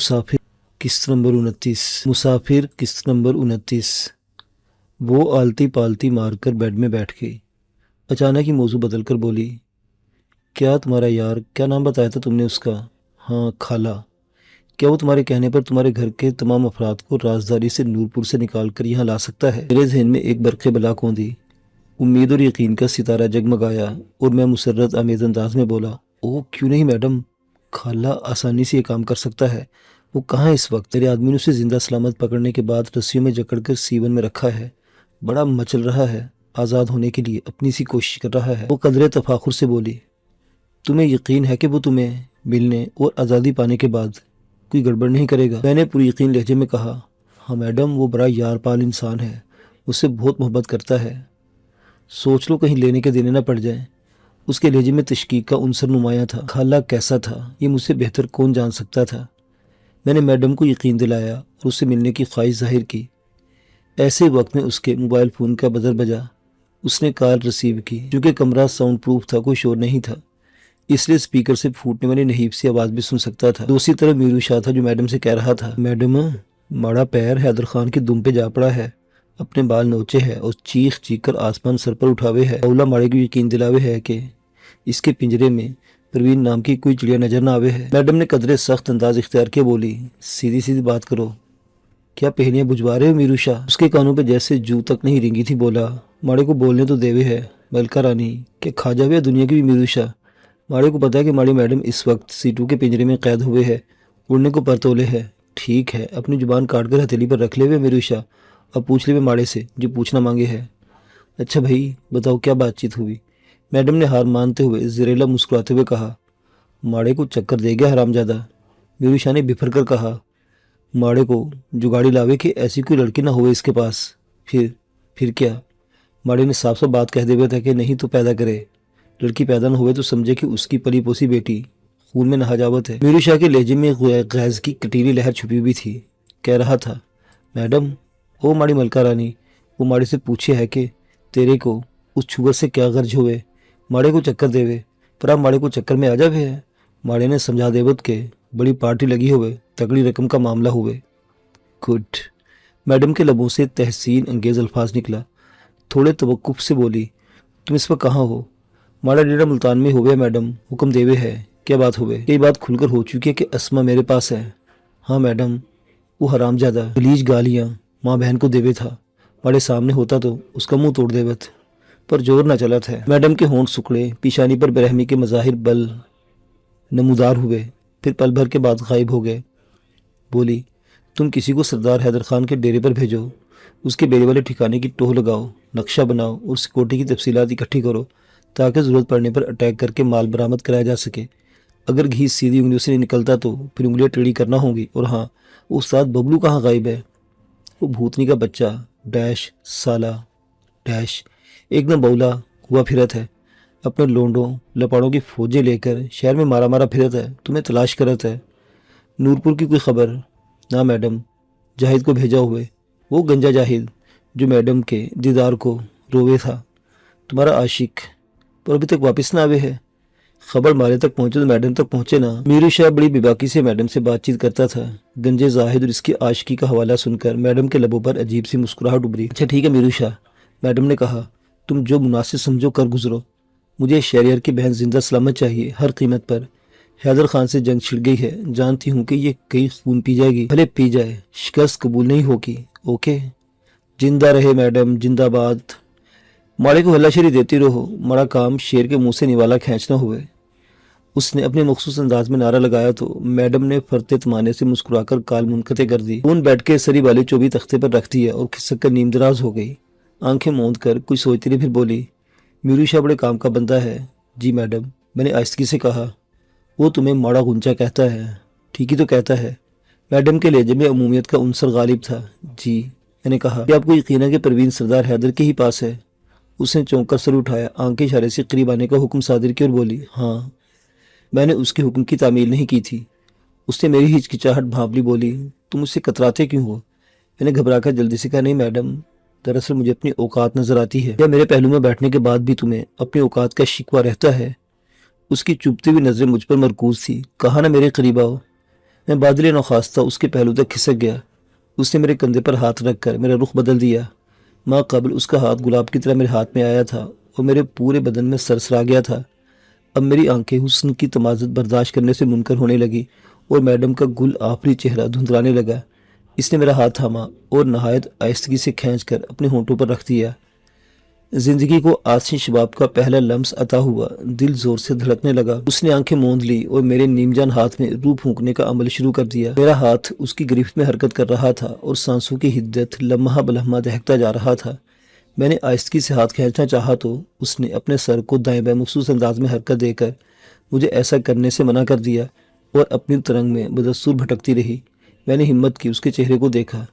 مسافر قسط نمبر 29 وہ آلتی پالتی مار کر بیڈ میں بیٹھ گئی۔ اچانک ہی موضوع بدل کر بولی، کیا تمہارا یار، کیا نام بتایا تھا تم نے اس کا؟ ہاں خالہ۔ کیا وہ تمہارے کہنے پر تمہارے گھر کے تمام افراد کو رازداری سے نورپور سے نکال کر یہاں لا سکتا ہے؟ میرے ذہن میں ایک برق بلا کوندی، امید اور یقین کا ستارہ جگمگایا اور میں مسرت آمیز انداز میں بولا، او کیوں نہیں میڈم، خالہ آسانی سے یہ کام کر سکتا ہے۔ وہ کہاں ہے اس وقت؟ میرے آدمی نے اسے زندہ سلامت پکڑنے کے بعد رسیوں میں جکڑ کر سیون میں رکھا ہے، بڑا مچل رہا ہے، آزاد ہونے کے لیے اپنی سی کوشش کر رہا ہے۔ وہ قدرے تفاخر سے بولی، تمہیں یقین ہے کہ وہ تمہیں ملنے اور آزادی پانے کے بعد کوئی گڑبڑ نہیں کرے گا؟ میں نے پوری یقین لہجے میں کہا، ہاں میڈم، وہ بڑا یار پال انسان ہے، اس سے بہت محبت کرتا ہے، سوچ لو کہیں لینے کے دینے نہ پڑ جائیں۔ اس کے لہجے میں تشکیق کا عنصر نمایاں تھا۔ خالہ کیسا تھا یہ مجھ سے بہتر کون جان سکتا تھا؟ میں نے میڈم کو یقین دلایا اور اس سے ملنے کی خواہش ظاہر کی۔ ایسے وقت میں اس کے موبائل فون کا بزر بجا۔ اس نے کال ریسیو کی۔ چونکہ کمرہ ساؤنڈ پروف تھا، کوئی شور نہیں تھا، اس لیے اسپیکر سے پھوٹنے والی نحیف سی آواز بھی سن سکتا تھا۔ دوسری طرف میرو شاہ تھا جو میڈم سے کہہ رہا تھا، میڈم ماڑا پیر حیدر خان کی دم پہ جا پڑا ہے، اپنے بال نوچے ہے اور چیخ چیخ کر آسمان سر پر اٹھاوے ہے۔ اولا ماڑے کو یقین دلاوے ہے کہ اس کے پنجرے میں پروین نام کی کوئی چڑیا نظر نہ آوے ہے۔ میڈم نے قدرے سخت انداز اختیار کیا، بولی، سیدھی سیدھی بات کرو، کیا پہلیاں بجھوا رہے ہو میرو شاہ؟ اس کے کانوں پہ جیسے جو تک نہیں رینگی تھی۔ بولا، ماڑے کو بولنے تو دیوے ہے ملکہ رانی، کہ کھا جاوے دنیا کی بھی میرو شاہ۔ ماڑے کو پتا ہے کہ ماڑی میڈم اس وقت C2 کے پنجرے میں قید ہوئے ہے، اڑنے کو پرتولے ہے۔ ٹھیک ہے، اپنی زبان کاٹ کر ہتھیلی پر رکھ لے ہوئے میرو شاہ، اب پوچھ لے ماڑے سے جو پوچھنا مانگے ہے۔ اچھا بھائی بتاؤ کیا بات چیت ہوئی؟ میڈم نے ہار مانتے ہوئے زریلا مسکراتے ہوئے کہا، ماڑے کو چکر دے گیا حرامزادہ۔ میرو شاہ نے بفر کر کہا، ماڑے کو جگاڑی لاوے کہ ایسی کوئی لڑکی نہ ہوئے اس کے پاس۔ پھر کیا؟ ماڑے نے صاف صاف بات کہہ دے ہوئے تھا کہ نہیں تو پیدا کرے، لڑکی پیدا نہ ہوئے تو سمجھے کہ اس کی پلی پوسی بیٹی خون میں نہاجاوت ہے۔ میرو شاہ کے لہجے میں غیظ کی کٹیلی لہر چھپی ہوئی تھی۔ کہہ رہا تھا، میڈم او ماڑی ملکہ رانی، وہ ماڑے سے پوچھے ہے کہ تیرے کو اس چھوگر سے کیا غرض ہوئے، ماڑے کو چکر دیوے، پر اب ماڑے کو چکر میں آ جاوے ہے۔ ماڑے نے سمجھا دیوت کہ بڑی پارٹی لگی ہوئے، تگڑی رقم کا معاملہ ہوئے۔ گڈ۔ میڈم کے لبوں سے تحسین انگیز الفاظ نکلا۔ تھوڑے توقف سے بولی، تم اس وقت کہاں ہو؟ ماڑا ڈیرا ملتان میں ہوئے میڈم، حکم دیوے ہے۔ کیا بات ہوئے؟ کئی بات کھل کر ہو چکی ہے کہ اسما میرے پاس ہے۔ ہاں میڈم، وہ حرام زادہ گلیج گالیاں ماں بہن کو دیوے تھا، ماڑے سامنے ہوتا تو اس کا منہ توڑ دیوت، پر زور نہ چلا تھا۔ میڈم کے ہونٹ سکڑے، پیشانی پر برہمی کے مظاہر بل نمودار ہوئے، پھر پل بھر کے بعد غائب ہو گئے۔ بولی، تم کسی کو سردار حیدر خان کے ڈیرے پر بھیجو، اس کے بیڑے والے ٹھکانے کی ٹوہ لگاؤ، نقشہ بناؤ اور سیکورٹی کی تفصیلات اکٹھی کرو تاکہ ضرورت پڑنے پر اٹیک کر کے مال برآمد کرایا جا سکے۔ اگر گھی سیدھی انگلیوں سے نہیں نکلتا تو پھر انگلیاں ٹیڑھی کرنا ہوں گی۔ اور ہاں، وہ استاد ببلو کہاں غائب ہے؟ وہ بھوتنی کا بچہ ڈیش سالہ ڈیش ایک دم بولا ہوا پھرت ہے، اپنے لونڈوں لپاڑوں کی فوجیں لے کر شہر میں مارا مارا پھرت ہے، تمہیں تلاش کرت ہے۔ نورپور کی کوئی خبر؟ نہ میڈم، جاہد کو بھیجا ہوئے، وہ گنجا جاہد جو میڈم کے دیدار کو رووے تھا، تمہارا عاشق، پر ابھی تک واپس نہ آوے ہے۔ خبر مارے تک پہنچے تو میڈم تک پہنچے نا۔ میرو شاہ بڑی بے باکی سے میڈم سے بات چیت کرتا تھا۔ گنجے زاہد اور اس کی عاشقی کا حوالہ سن کر میڈم کے لبوں پر عجیب سی مسکراہٹ ابھری۔ اچھا ٹھیک ہے میرو شاہ، میڈم نے کہا، تم جو مناسب سمجھو کر گزرو، مجھے شہریار کی بہن زندہ سلامت چاہیے ہر قیمت پر۔ حیدر خان سے جنگ چھڑ گئی ہے، جانتی ہوں کہ یہ کئی خون پی جائے گی، بھلے پی جائے، شکست قبول نہیں ہوگی۔ اوکے؟ زندہ رہے میڈم، زندہ باد۔ ماڑے کو ہلا شری دیتی رہو، ماڑا کام شیر کے منہ سے نوالا کھینچنا ہوئے۔ اس نے اپنے مخصوص انداز میں نعرہ لگایا تو میڈم نے فرتے تمانے سے مسکرا کر کال منقطع کر دی۔ فون بیٹھ کے سری والے چوبی تختے پر رکھ دیا اور کھسک کر نیم دراز ہو گئی۔ آنکھیں موند کر کچھ سوچتی رہی، پھر بولی، میرو شاہ بڑے کام کا بندہ ہے۔ جی میڈم، میں نے آہستگی سے کہا، وہ تمہیں ماڑا غنچہ کہتا ہے۔ ٹھیک ہی تو کہتا ہے۔ میڈم کے لہجے میں عمومیت کا عنصر غالب تھا۔ جی، میں نے کہا، کیا آپ کو یقین ہے کہ پروین سردار حیدر کے ہی پاس ہے؟ اس نے چونک کر سر اٹھایا، آنکھ کے اشارے سے قریب آنے کا حکم صادر کیا اور بولی، ہاں۔ میں نے اس کے حکم کی تعمیل نہیں کی تھی۔ اس نے میری ہچکچاہٹ بھانپ لی، بولی، تم مجھ سے کتراتے کیوں ہو؟ میں نے گھبرا کر جلدی سے کہا، نہیں میڈم، دراصل مجھے اپنی اوقات نظر آتی ہے۔ کیا میرے پہلو میں بیٹھنے کے بعد بھی تمہیں اپنی اوقات کا شکوہ رہتا ہے؟ اس کی چبھتی ہوئی نظریں مجھ پر مرکوز تھی۔ کہا نا میرے قریب آؤ۔ میں بادل نخواستہ اس کے پہلو تک کھسک گیا۔ اس نے میرے کندھے پر ہاتھ رکھ کر میرا رخ بدل دیا۔ ماں قبل اس کا ہاتھ گلاب کی طرح میرے ہاتھ میں آیا تھا اور میرے پورے بدن میں سرسرا گیا تھا۔ اب میری آنکھیں حسن کی تمازت برداشت کرنے سے منکر ہونے لگی اور میڈم کا گل آفری چہرہ دھندلانے لگا۔ اس نے میرا ہاتھ تھاما اور نہایت آہستگی سے کھینچ کر اپنے ہونٹوں پر رکھ دیا۔ زندگی کو آسن شباب کا پہلا لمس عطا ہوا۔ دل زور سے دھڑکنے لگا۔ اس نے آنکھیں موند لی اور میرے نیم جان ہاتھ میں روح پھونکنے کا عمل شروع کر دیا۔ میرا ہاتھ اس کی گرفت میں حرکت کر رہا تھا اور سانسوں کی حدت لمحہ بلمحہ دہتا جا رہا تھا۔ میں نے آہستگی سے ہاتھ کھینچنا چاہا تو اس نے اپنے سر کو دائیں بائیں مخصوص انداز میں حرکت دے کر مجھے ایسا کرنے سے منع کر دیا اور اپنی ترنگ میں بدستور بھٹکتی رہی۔ میں نے ہمت کی اس کے چہرے کو دیکھا۔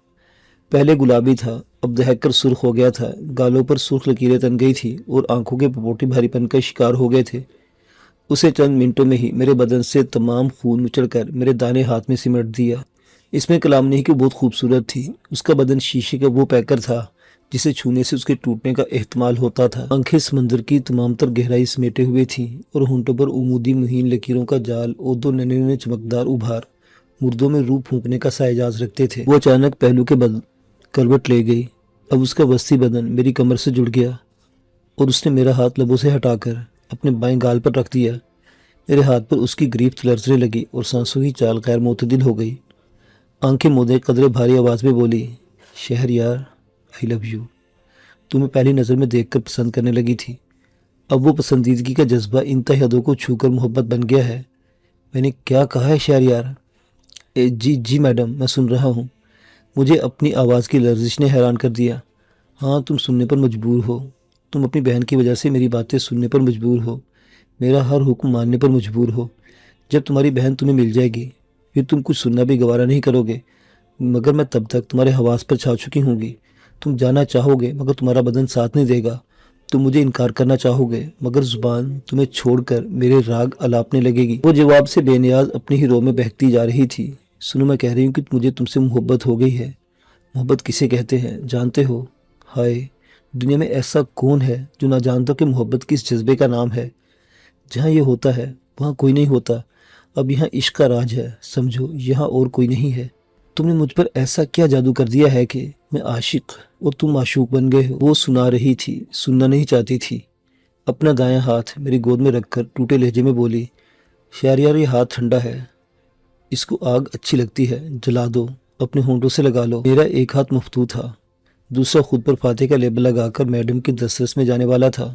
پہلے گلابی تھا، اب دہک کر سرخ ہو گیا تھا۔ گالوں پر سرخ لکیریں تن گئی تھی اور آنکھوں کے پپوٹے بھاری پن کا شکار ہو گئے تھے۔ اسے چند منٹوں میں ہی میرے بدن سے تمام خون نچڑ کر میرے دانے ہاتھ میں سمٹ دیا۔ اس میں کلام نہیں کہ بہت خوبصورت تھی۔ اس کا بدن شیشے کا وہ پیکر تھا جسے چھونے سے اس کے ٹوٹنے کا احتمال ہوتا تھا۔ آنکھیں سمندر کی تمام تر گہرائی سمیٹے ہوئے تھیں اور ہونٹوں پر عمودی مہین لکیروں کا جال اور دو ننے ننے چمکدار ابھار مردوں میں روح پھونکنے کا سا اعجاز رکھتے تھے۔ وہ اچانک پہلو کے کروٹ لے گئی۔ اب اس کا وسیع بدن میری کمر سے جڑ گیا اور اس نے میرا ہاتھ لبوں سے ہٹا کر اپنے بائیں گال پر رکھ دیا۔ میرے ہاتھ پر اس کی گریفت لرزنے لگی اور سانسوں کی چال غیر معتدل ہو گئی۔ آنکھیں مودے قدرے بھاری آواز میں بولی، شہریار آئی لو یو۔ تمہیں پہلی نظر میں دیکھ کر پسند کرنے لگی تھی، اب وہ پسندیدگی کا جذبہ انتہائی حدوں کو چھو کر محبت بن گیا ہے۔ میں نے کیا کہا ہے شہریار؟ جی میڈم، میں سن رہا ہوں۔ مجھے اپنی آواز کی لرزش نے حیران کر دیا۔ ہاں، تم سننے پر مجبور ہو۔ تم اپنی بہن کی وجہ سے میری باتیں سننے پر مجبور ہو، میرا ہر حکم ماننے پر مجبور ہو۔ جب تمہاری بہن تمہیں مل جائے گی پھر تم کچھ سننا بھی گوارا نہیں کرو گے، مگر میں تب تک تمہارے حواس پر چھا چکی ہوں گی۔ تم جانا چاہو گے مگر تمہارا بدن ساتھ نہیں دے گا۔ تم مجھے انکار کرنا چاہو گے مگر زبان تمہیں چھوڑ کر میرے راگ الاپنے لگے گی۔ وہ جواب سے بے نیاز اپنی ہی رو میں بہکتی جا رہی تھی۔ سنو، میں کہہ رہی ہوں کہ مجھے تم سے محبت ہو گئی ہے۔ محبت کسے کہتے ہیں جانتے ہو؟ ہائے، دنیا میں ایسا کون ہے جو نہ جانتا کہ محبت کس جذبے کا نام ہے؟ جہاں یہ ہوتا ہے وہاں کوئی نہیں ہوتا۔ اب یہاں عشق کا راج ہے، سمجھو، یہاں اور کوئی نہیں ہے۔ تم نے مجھ پر ایسا کیا جادو کر دیا ہے کہ میں عاشق اور تم معشوق بن گئے ہو۔ وہ سنا رہی تھی، سننا نہیں چاہتی تھی۔ اپنا دایاں ہاتھ میری گود میں رکھ کر ٹوٹے لہجے میں بولی، شہریار، یہ ہاتھ ٹھنڈا ہے، اس کو آگ اچھی لگتی ہے، جلا دو، اپنے ہونٹوں سے لگا لو۔ میرا ایک ہاتھ مفتو تھا، دوسرا خود پر فاتح کا لیبل لگا کر میڈم کے دسترس میں جانے والا تھا۔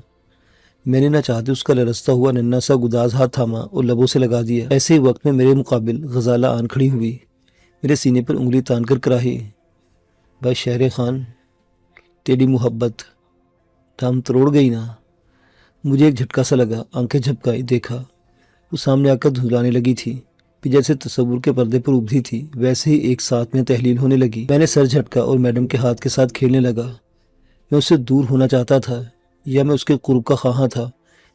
میں نے نہ چاہتے اس کا لرزتا ہوا ننھا سا گداز ہاتھ تھاما اور لبوں سے لگا دیا۔ ایسے ہی وقت میں میرے مقابل غزالہ آن کھڑی ہوئی، میرے سینے پر انگلی تان کر کراہی، بھائی شہر خان، تیری محبت دام تروڑ گئی نا۔ مجھے ایک جھٹکا سا لگا، آنکھیں جھپکائی، دیکھا وہ سامنے آ کر دھندلانے لگی تھی، پھر جیسے تصور کے پردے پر ابھری تھی ویسے ہی ایک ساتھ میں تحلیل ہونے لگی۔ میں نے سر جھٹکا اور میڈم کے ہاتھ کے ساتھ کھیلنے لگا۔ میں اس سے دور ہونا چاہتا تھا یا میں اس کے قرب کا خواہاں تھا؟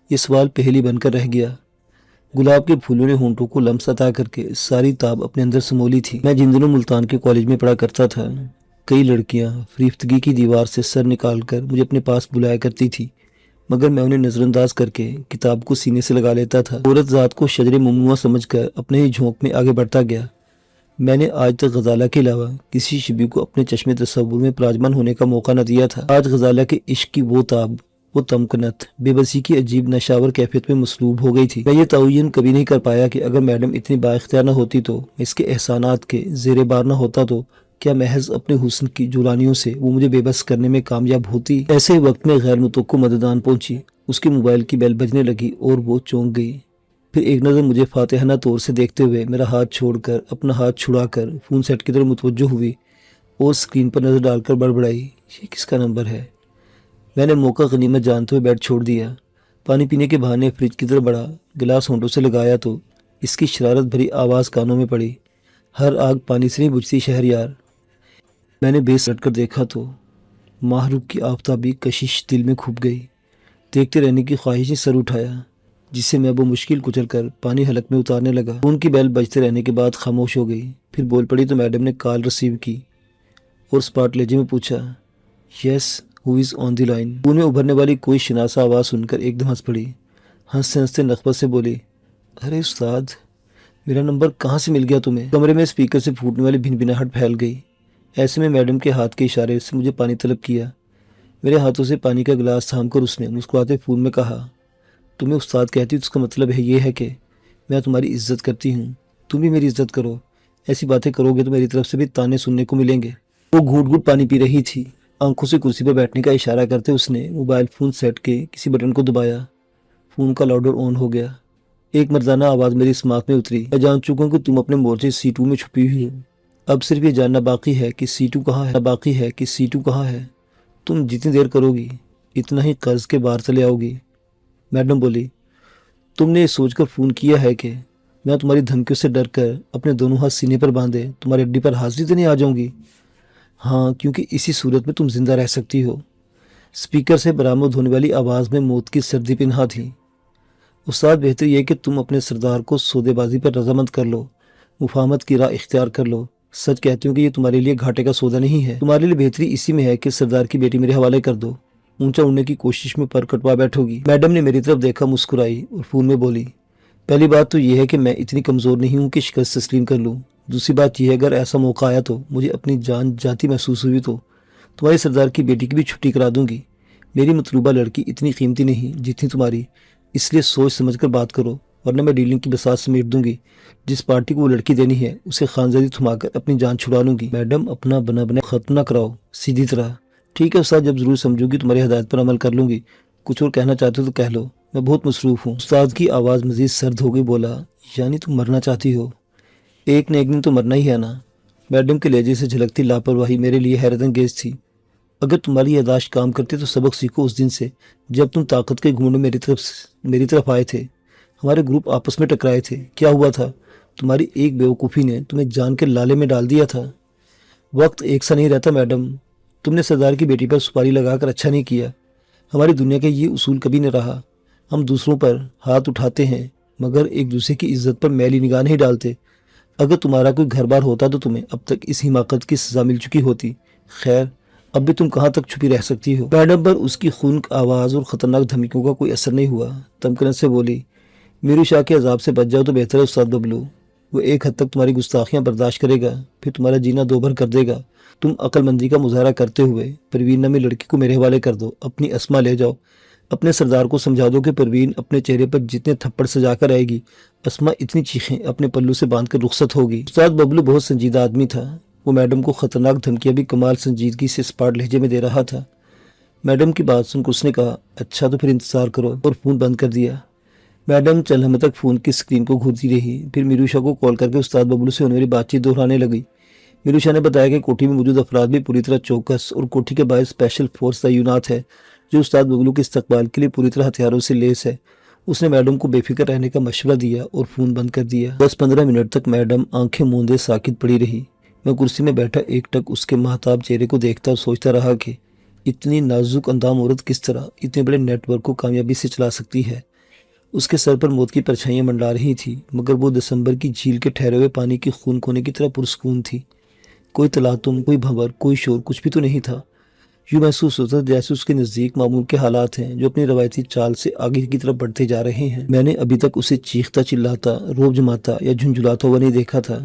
یہ سوال پہلی بن کر رہ گیا۔ گلاب کے پھولوں نے ہونٹوں کو لمس عطا کر کے ساری تاب اپنے اندر سمولی تھی۔ میں جن دنوں ملتان کے کالج میں پڑھا کرتا تھا، کئی لڑکیاں فریفتگی کی دیوار سے سر نکال کر مجھے اپنے پاس بلایا کرتی تھی، مگر میں انہیں نظر انداز کر کے کتاب کو سینے سے لگا لیتا تھا۔ عورت ذات کو شجر ممنوعہ سمجھ کر اپنے ہی جھونک میں آگے بڑھتا گیا۔ میں نے آج تک غزالہ کے علاوہ کسی شبی کو اپنے چشم تصور میں پراجمان ہونے کا موقع نہ دیا تھا۔ آج غزالہ کے عشق کی وہ تاب، وہ تمکنت، بے بسی کی عجیب نشاور کیفیت میں مصلوب ہو گئی تھی۔ میں یہ تعین کبھی نہیں کر پایا کہ اگر میڈم اتنی با اختیار نہ ہوتی تو، اس کے احسانات کے زیر بار نہ ہوتا تو کیا محض اپنے حسن کی جولانیوں سے وہ مجھے بے بس کرنے میں کامیاب ہوتی؟ ایسے وقت میں غیر متوقع مددان پہنچی۔ اس کے موبائل کی بیل بجنے لگی اور وہ چونک گئی۔ پھر ایک نظر مجھے فاتحانہ طور سے دیکھتے ہوئے میرا ہاتھ چھوڑ کر اپنا ہاتھ چھڑا کر فون سیٹ کی طرف متوجہ ہوئی اور اسکرین پر نظر ڈال کر بڑبڑائی، یہ کس کا نمبر ہے؟ میں نے موقع غنیمت جانتے ہوئے بیڈ چھوڑ دیا۔ پانی پینے کے بہانے فریج کی طرف بڑھا، گلاس ہونٹوں سے لگایا تو اس کی شرارت بھری آواز کانوں میں پڑی، ہر آگ پانی سے نہیں بجھتی شہریار۔ میں نے بیس لٹ کر دیکھا تو ماہرخ کی آفتابی کشش دل میں کھپ گئی۔ دیکھتے رہنے کی خواہش نے سر اٹھایا، جسے میں اب مشکل کچل کر پانی حلق میں اتارنے لگا۔ فون کی بیل بجتے رہنے کے بعد خاموش ہو گئی، پھر بول پڑی تو میڈم نے کال ریسیو کی اور اسپاٹ لہجے میں پوچھا، یس ہو از آن دی لائن؟ فون میں ابھرنے والی کوئی شناسا آواز سن کر ایک دم ہنس پڑی۔ ہنستے ہنستے نخوت سے بولی، ارے استاد، میرا نمبر کہاں سے مل گیا تمہیں؟ کمرے میں اسپیکر سے پھوٹنے والی بھنبھناہٹ پھیل گئی۔ ایسے میں میڈم کے ہاتھ کے اشارے سے مجھے پانی طلب کیا۔ میرے ہاتھوں سے پانی کا گلاس تھام کر اس نے مسکراتے فون میں کہا، تمہیں استاد کہتی تو اس کا مطلب ہے یہ ہے کہ میں تمہاری عزت کرتی ہوں، تم بھی میری عزت کرو۔ ایسی باتیں کرو گے تو میری طرف سے بھی تانے سننے کو ملیں گے۔ وہ گھوٹ گھوٹ پانی پی رہی تھی۔ آنکھوں سے کرسی پر بیٹھنے کا اشارہ کرتے اس نے موبائل فون سیٹ کے کسی بٹن کو دبایا۔ فون کا لاؤڈر آن ہو گیا۔ ایک مردانہ آواز میری سماعت میں اتری، میں جان چکا ہوں کہ تم اپنے مورچے C2 میں چھپی ہوئی ہو۔ اب صرف یہ جاننا باقی ہے کہ C2 کہاں ہے۔ تم جتنی دیر کرو گی اتنا ہی قرض کے بار چلے آؤ گی۔ میڈم بولی، تم نے یہ سوچ کر فون کیا ہے کہ میں تمہاری دھمکیوں سے ڈر کر اپنے دونوں ہاتھ سینے پر باندھے تمہاری اڈی پر حاضری دینے آ جاؤں گی؟ ہاں، کیونکہ اسی صورت میں تم زندہ رہ سکتی ہو۔ اسپیکر سے برآمد ہونے والی آواز میں موت کی سردی پنہا تھی۔ استاد، بہتر یہ کہ تم اپنے سردار کو سودے بازی پر رضامند کر لو، مفاہمت کی راہ اختیار کر لو۔ سچ کہتی ہوں کہ یہ تمہارے لیے گھاٹے کا سودا نہیں ہے۔ تمہارے لیے بہتری اسی میں ہے کہ سردار کی بیٹی میرے حوالے کر دو۔ اونچا اڑنے کی کوشش میں پر کٹوا بیٹھو گی۔ میڈم نے میری طرف دیکھا، مسکرائی اور فون میں بولی، پہلی بات تو یہ ہے کہ میں اتنی کمزور نہیں ہوں کہ شکست تسلیم کر لوں۔ دوسری بات یہ ہے اگر ایسا موقع آیا تو مجھے اپنی جان جاتی محسوس ہوئی تو تمہاری سردار کی بیٹی کی بھی چھٹی کرا دوں گی۔ میری مطلوبہ لڑکی اتنی قیمتی نہیں جتنی تمہاری، اس لیے سوچ سمجھ کر بات کرو، ورنہ میں ڈیلنگ کی بساط سمیٹ دوں گی۔ جس پارٹی کو وہ لڑکی دینی ہے اسے خانزادی تھما کر اپنی جان چھڑا لوں گی۔ میڈم، اپنا بنا بنا ختم نہ کراؤ، سیدھی طرح۔ ٹھیک ہے استاد، جب ضرور سمجھوں گی تمہاری ہدایت پر عمل کر لوں گی۔ کچھ اور کہنا چاہتے ہو تو کہہ لو، میں بہت مصروف ہوں۔ استاد کی آواز مزید سرد ہو گئی۔ بولا، یعنی تم مرنا چاہتی ہو؟ ایک نہ ایک دن تو مرنا ہی ہے نا۔ میڈم کے لہجے سے جھلکتی لاپرواہی میرے لیے حیرت انگیز تھی۔ اگر تمہاری یادداشت کام کرتی تو سبق سیکھو اس دن سے جب تم طاقت کے گھمنڈ میری طرف آئے تھے۔ ہمارے گروپ آپس میں ٹکرائے تھے۔ کیا ہوا تھا؟ تمہاری ایک بیوقوفی نے تمہیں جان کے لالے میں ڈال دیا تھا۔ وقت ایک سا نہیں رہتا میڈم۔ تم نے سردار کی بیٹی پر سپاری لگا کر اچھا نہیں کیا۔ ہماری دنیا کا یہ اصول کبھی نہ رہا۔ ہم دوسروں پر ہاتھ اٹھاتے ہیں مگر ایک دوسرے کی عزت پر میلی نگاہ نہیں ڈالتے۔ اگر تمہارا کوئی گھر بار ہوتا تو تمہیں اب تک اس حماقت کی سزا مل چکی ہوتی۔ خیر، اب بھی تم کہاں تک چھپی رہ سکتی ہو؟ میڈم پر اس کی خنک آواز اور خطرناک دھمکیوں کا کوئی اثر نہیں ہوا۔ تمکنت سے بولی، میرو شاہ کے عذاب سے بچ جاؤ تو بہتر ہے استاد ببلو۔ وہ ایک حد تک تمہاری گستاخیاں برداشت کرے گا، پھر تمہارا جینا دو بھر کر دے گا۔ تم عقل مندی کا مظاہرہ کرتے ہوئے پروین نامی لڑکی کو میرے حوالے کر دو، اپنی اسما لے جاؤ۔ اپنے سردار کو سمجھا دو کہ پروین اپنے چہرے پر جتنے تھپڑ سجا کر آئے گی، اسما اتنی چیخیں اپنے پلو سے باندھ کر رخصت ہوگی۔ استاد ببلو بہت سنجیدہ آدمی تھا۔ وہ میڈم کو خطرناک دھمکیاں بھی کمال سنجیدگی سے اسپاٹ لہجے میں دے رہا تھا۔ میڈم کی بات سن کر اس نے کہا، اچھا تو پھر انتظار کرو، اور فون بند کر دیا۔ میڈم چند لمحے تک فون کی اسکرین کو گھورتی رہی، پھر میرو شاہ کو کال کر کے استاد ببلو سے ہونے والی بات چیت دہرانے لگی۔ میرو شاہ نے بتایا کہ کوٹھی میں موجود افراد بھی پوری طرح چوکس اور کوٹھی کے باہر اسپیشل فورس تعینات ہے جو استاد ببلو کے استقبال کے لیے پوری طرح ہتھیاروں سے لیس ہے۔ اس نے میڈم کو بے فکر رہنے کا مشورہ دیا اور فون بند کر دیا۔ 10-15 منٹ تک میڈم آنکھیں موندے ساکت پڑی رہی۔ میں کرسی میں بیٹھا ایک ٹک اس کے مہتاب چہرے کو دیکھتا اور سوچتا رہا کہ اتنی نازک اندام عورت کس طرح اتنے بڑے نیٹ ورک کو کامیابی سے چلا سکتی ہے۔ اس کے سر پر موت کی پرچھائیاں منڈلا رہی تھی مگر وہ دسمبر کی جھیل کے ٹھہرے ہوئے پانی کی خون کونے کی طرح پرسکون تھی۔ کوئی تلاطم، کوئی بھنور، کوئی شور، کچھ بھی تو نہیں تھا۔ یوں محسوس ہوتا جیسے اس کے نزدیک معمول کے حالات ہیں جو اپنی روایتی چال سے آگے کی طرف بڑھتے جا رہے ہیں۔ میں نے ابھی تک اسے چیختا چلاتا، روب جماتا یا جھنجھلاتا ہوا نہیں دیکھا تھا۔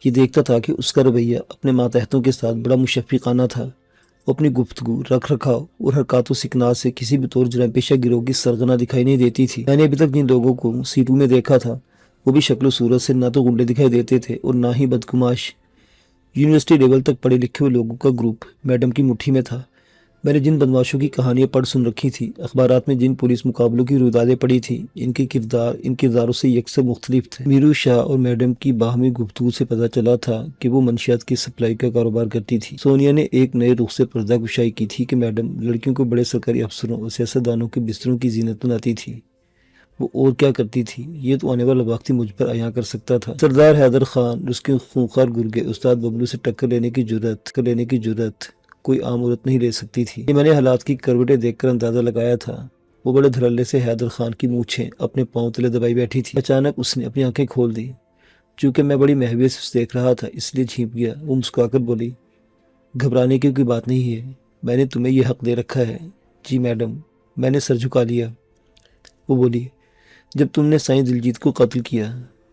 یہ دیکھتا تھا کہ اس کا رویہ اپنے ماتحتوں کے ساتھ بڑا مشفقانہ تھا۔ وہ اپنی گفتگو، رکھ رکھاؤ اور حرکات و سکنات سے کسی بھی طور جرائم پیشہ گروہ کی سرغنہ دکھائی نہیں دیتی تھی۔ میں نے ابھی تک جن لوگوں کو C2 میں دیکھا تھا وہ بھی شکل و صورت سے نہ تو گنڈے دکھائی دیتے تھے اور نہ ہی بدگماش۔ یونیورسٹی لیول تک پڑھے لکھے ہوئے لوگوں کا گروپ میڈم کی مٹھی میں تھا۔ میں نے جن بدماشوں کی کہانیاں پڑھ سن رکھی تھی، اخبارات میں جن پولیس مقابلوں کی رویدادیں پڑھی تھیں، ان کرداروں سے یکسر مختلف تھے۔ میرو شاہ اور میڈم کی باہمی گفتگو سے پتہ چلا تھا کہ وہ منشیات کی سپلائی کا کاروبار کرتی تھی۔ سونیا نے ایک نئے رخ سے پردہ گشائی کی تھی کہ میڈم لڑکیوں کو بڑے سرکاری افسروں اور سیاستدانوں کے بستروں کی زینت بناتی تھی۔ وہ اور کیا کرتی تھی یہ تو آنے والا وقت ہی مجھ پر عیاں کر سکتا تھا۔ سردار حیدر خان، اس کے خونخوار گرگے استاد ببلو سے ٹکر لینے کی جرأت کوئی عام عورت نہیں لے سکتی تھی۔ یہ میں نے حالات کی کروٹیں دیکھ کر اندازہ لگایا تھا۔ وہ بڑے دھڑلے سے حیدر خان کی مونچھیں اپنے پاؤں تلے دبائی بیٹھی تھی۔ اچانک اس نے اپنی آنکھیں کھول دی۔ چونکہ میں بڑی محویت سے اسے دیکھ رہا تھا اس لیے جھینپ گیا۔ وہ مسکرا کر بولی، گھبرانے کی کوئی بات نہیں ہے، میں نے تمہیں یہ حق دے رکھا ہے۔ جی میڈم۔ میں نے سر جھکا لیا۔ وہ بولی، جب تم نے سائیں دلجیت کو قتل کیا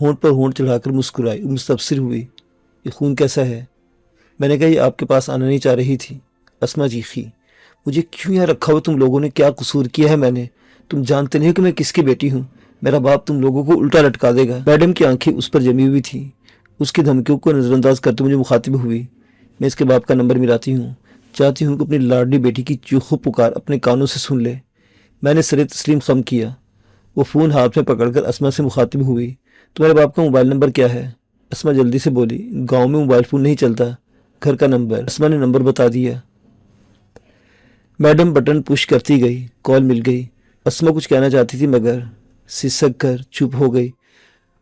ہونٹ پر ہونٹ چڑھا کر مسکرائی اور مستبصر ہوئی۔ یہ خون کیسا ہے؟ میں نے کہا یہ آپ کے پاس آنا نہیں چاہ رہی تھی۔ اسما چیخی، مجھے کیوں یہاں رکھا ہوا؟ تم لوگوں نے کیا قصور کیا ہے؟ میں نے، تم جانتے نہیں کہ میں کس کی بیٹی ہوں؟ میرا باپ تم لوگوں کو الٹا لٹکا دے گا۔ میڈم کی آنکھیں اس پر جمی ہوئی تھی۔ اس کی دھمکیوں کو نظر انداز کرتے مجھے مخاطب ہوئی۔ میں اس کے باپ کا نمبر ملاتی ہوں، چاہتی ہوں کہ اپنی لاڈلی بیٹی کی چیخو پکار اپنے کانوں سے سن لے۔ میں نے سر تسلیم خم کیا۔ وہ فون ہاتھ میں پکڑ کر اسما سے مخاطب ہوئی، تمہارے باپ کا موبائل نمبر کیا ہے؟ اسما جلدی سے بولی، گاؤں میں موبائل فون نہیں چلتا، گھر کا نمبر۔ اسما نے نمبر بتا دیا۔ میڈم بٹن پش کرتی گئی، کال مل گئی۔ اسما کچھ کہنا چاہتی تھی مگر سسک کر چپ ہو گئی۔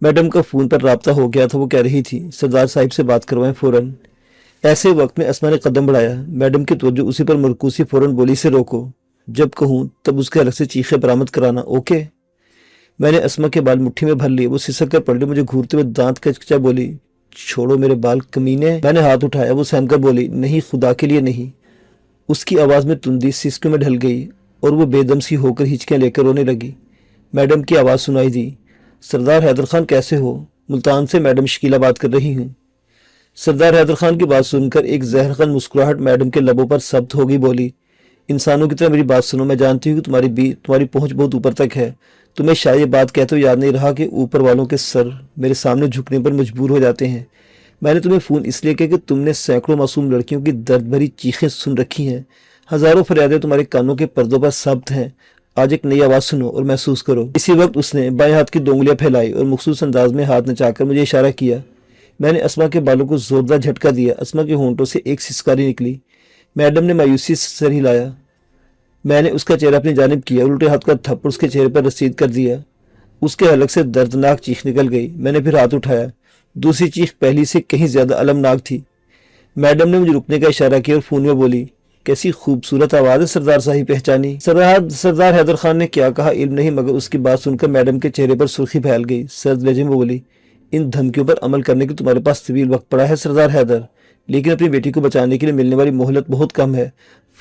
میڈم کا فون پر رابطہ ہو گیا تھا۔ وہ کہہ رہی تھی سردار صاحب سے بات کروائیں فوراً۔ ایسے وقت میں اسما نے قدم بڑھایا۔ میڈم کی توجہ اسی پر مرکوز تھی۔ فوراً بولی، اسے روکو، جب کہوں تب اس کے حلق سے چیخیں برآمد کرانا، اوکے؟ میں نے اسما کے بال مٹھی میں بھر لیے۔ وہ سسک کر پلٹی، مجھے گھورتے ہوئے دانت کچکچا بولی، چھوڑو میرے بال کمینے۔ میں نے ہاتھ اٹھایا۔ وہ سہم کر بولی، نہیں، خدا کے لیے نہیں۔ اس کی آواز میں تندی سسکیوں میں ڈھل گئی اور وہ بے دم سی ہو کر ہچکیاں لے کر رونے لگی۔ میڈم کی آواز سنائی دی، سردار حیدر خان کیسے ہو؟ ملتان سے میڈم شکیلہ بات کر رہی ہوں۔ سردار حیدر خان کی بات سن کر ایک زہرخند مسکراہٹ میڈم کے لبوں پر ثبت ہو گئی۔ بولی، انسانوں کی طرح میری بات سنو۔ میں جانتی ہوں کہ تمہاری پہنچ بہت اوپر تک ہے۔ تمہیں شاید یہ بات کہتے ہوئے یاد نہیں رہا کہ اوپر والوں کے سر میرے سامنے جھکنے پر مجبور ہو جاتے ہیں۔ میں نے تمہیں فون اس لیے کیا کہ تم نے سینکڑوں معصوم لڑکیوں کی درد بھری چیخیں سن رکھی ہیں، ہزاروں فریادیں تمہارے کانوں کے پردوں پر ثبت ہیں۔ آج ایک نئی آواز سنو اور محسوس کرو۔ اسی وقت اس نے بائیں ہاتھ کی دو انگلیاں پھیلائی اور مخصوص انداز میں ہاتھ نچا کر مجھے اشارہ کیا۔ میں نے اسما کے بالوں کو زوردار جھٹکا دیا۔ اسما کے ہونٹوں سے ایک سسکاری نکلی۔ میڈم نے مایوسی سے سر ہلایا۔ میں نے اس کا چہرہ اپنی جانب کیا اور الٹے ہاتھ کا تھپڑ اس کے چہرے پر رسید کر دیا۔ اس کے حلق سے دردناک چیخ نکل گئی۔ میں نے پھر ہاتھ اٹھایا۔ دوسری چیخ پہلی سے کہیں زیادہ المناک تھی۔ میڈم نے مجھے رکنے کا اشارہ کیا اور فون میں بولی، کیسی خوبصورت آواز ہے سردار صاحب، پہچانی؟ سردار حیدر خان نے کیا کہا علم نہیں، مگر اس کی بات سن کر میڈم کے چہرے پر سرخی پھیل گئی۔ سرد لہجے میں بولی، ان دھمکیوں پر عمل کرنے کے تمہارے پاس طویل وقت پڑا ہے سردار حیدر، لیکن اپنی بیٹی کو بچانے کے لیے ملنے والی مہلت بہت کم ہے۔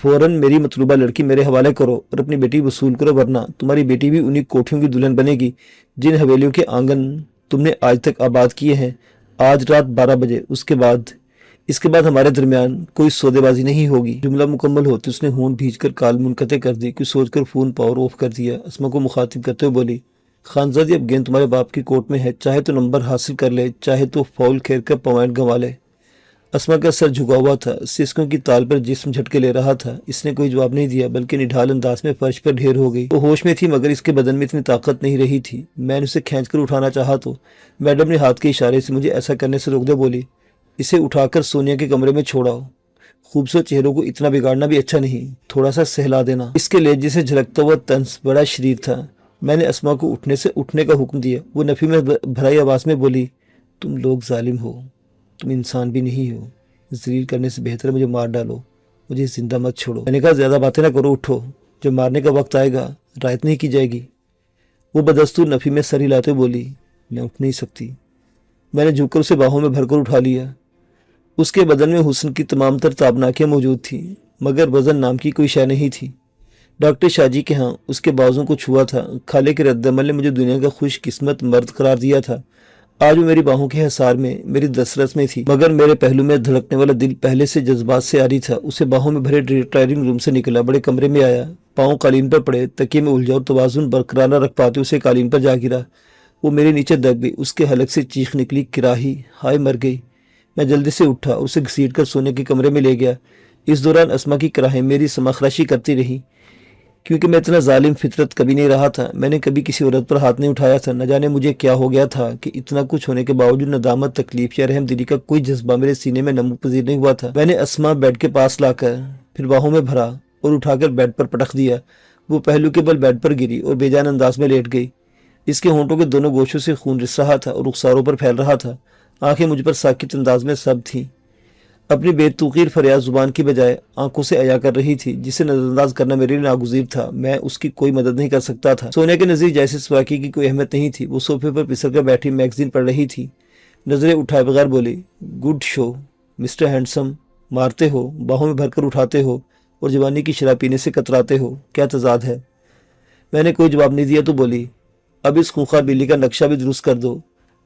فوراً میری مطلوبہ لڑکی میرے حوالے کرو اور اپنی بیٹی وصول کرو، ورنہ تمہاری بیٹی بھی انہی کوٹھیوں کی دلہن بنے گی جن حویلیوں کے آنگن تم نے آج تک آباد کیے ہیں۔ آج رات 12 بجے، اس کے بعد ہمارے درمیان کوئی سودے بازی نہیں ہوگی۔ جملہ مکمل ہوتے اس نے ہونٹ بھیج کر کال منقطع کر دی۔ کچھ سوچ کر فون پاور آف کر دیا۔ اسما کو مخاطب کرتے ہوئے بولی، خانزادی اب گیند تمہارے باپ کی کورٹ میں ہے، چاہے تو نمبر حاصل کر لے، چاہے تو فاؤل کھیل کر پوائنٹ گنوا لے۔ اسما کا سر جھکا ہوا تھا، سسکوں کی تال پر جسم جھٹکے لے رہا تھا۔ اس نے کوئی جواب نہیں دیا بلکہ نڈھال انداز میں فرش پر ڈھیر ہو گئی۔ وہ ہوش میں تھی مگر اس کے بدن میں اتنی طاقت نہیں رہی تھی۔ میں نے اسے کھینچ کر اٹھانا چاہا تو میڈم نے ہاتھ کے اشارے سے مجھے ایسا کرنے سے روک دیا۔ بولی، اسے اٹھا کر سونیا کے کمرے میں چھوڑاؤ، خوبصورت چہروں کو اتنا بگاڑنا بھی اچھا نہیں، تھوڑا سا سہلا دینا۔ اس کے لہجے سے جھلکتا ہوا طنز بڑا شریر تھا۔ میں نے اسما کو اٹھنے کا حکم دیا۔ وہ نفی میں بھرائی آواز میں بولی، تم لوگ ظالم ہو، تم انسان بھی نہیں ہو، ذلیل کرنے سے بہتر ہے مجھے مار ڈالو، مجھے زندہ مت چھوڑو۔ میں نے کہا زیادہ باتیں نہ کرو، اٹھو، جب مارنے کا وقت آئے گا رعایت نہیں کی جائے گی۔ وہ بدستور نفی میں سر ہلاتے بولی، میں اٹھ نہیں سکتی۔ میں نے جھک کر اسے باہوں میں بھر کر اٹھا لیا۔ اس کے بدن میں حسن کی تمام تر تابناکیاں موجود تھیں مگر وزن نام کی کوئی شے نہیں تھی۔ ڈاکٹر شاہ جی کے ہاں اس کے بازوں کو چھوا تھا۔ خالے کے رد عمل نے مجھے دنیا کا خوش قسمت مرد قرار دیا تھا۔ آج وہ میری باہوں کے حصار میں، میری دسترس میں تھی، مگر میرے پہلو میں دھڑکنے والا دل پہلے سے جذبات سے عاری تھا۔ اسے باہوں میں بھرے ٹائرنگ روم سے نکلا، بڑے کمرے میں آیا، پاؤں قالین پر پڑے، تکیے میں الجھا اور توازن برقرار نہ رکھ پاتے اسے قالین پر جا گرا۔ وہ میرے نیچے دب گئی، اس کے حلق سے چیخ نکلی، کراہی، ہائے مر گئی۔ میں جلدی سے اٹھا اور اسے گھسیٹ کر سونے کے کمرے میں لے گیا۔ اس دوران اسما کی کراہیں میری سماخراشی کرتی رہی، کیونکہ میں اتنا ظالم فطرت کبھی نہیں رہا تھا۔ میں نے کبھی کسی عورت پر ہاتھ نہیں اٹھایا تھا۔ نہ جانے مجھے کیا ہو گیا تھا کہ اتنا کچھ ہونے کے باوجود ندامت، تکلیف یا رحم دلی کا کوئی جذبہ میرے سینے میں نمو پذیر نہیں ہوا تھا۔ میں نے اسما بیڈ کے پاس لا کر پھر باہوں میں بھرا اور اٹھا کر بیڈ پر پٹخ دیا۔ وہ پہلو کے بل بیڈ پر گری اور بے جان انداز میں لیٹ گئی۔ اس کے ہونٹوں کے دونوں گوشوں سے خون رس رہا تھا اور رخساروں پر پھیل رہا تھا۔ آنکھیں مجھ پر ساکت انداز میں سب تھیں۔ اپنی بے توقیر فریاد زبان کی بجائے آنکھوں سے عیا کر رہی تھی، جسے نظر انداز کرنا میرے لیے ناگزیر تھا۔ میں اس کی کوئی مدد نہیں کر سکتا تھا۔ سونیا کے نزدیک جیسے اس واقعے کی کوئی اہمیت نہیں تھی۔ وہ صوفے پر پسر کر بیٹھی میگزین پڑھ رہی تھی، نظریں اٹھائے بغیر بولی، گڈ شو مسٹر ہینڈسم، مارتے ہو، باہوں میں بھر کر اٹھاتے ہو اور جوانی کی شراب پینے سے کتراتے ہو، کیا تضاد ہے؟ میں نے کوئی جواب نہیں دیا تو بولی، اب اس خونخوار بلی کا نقشہ بھی درست کر دو۔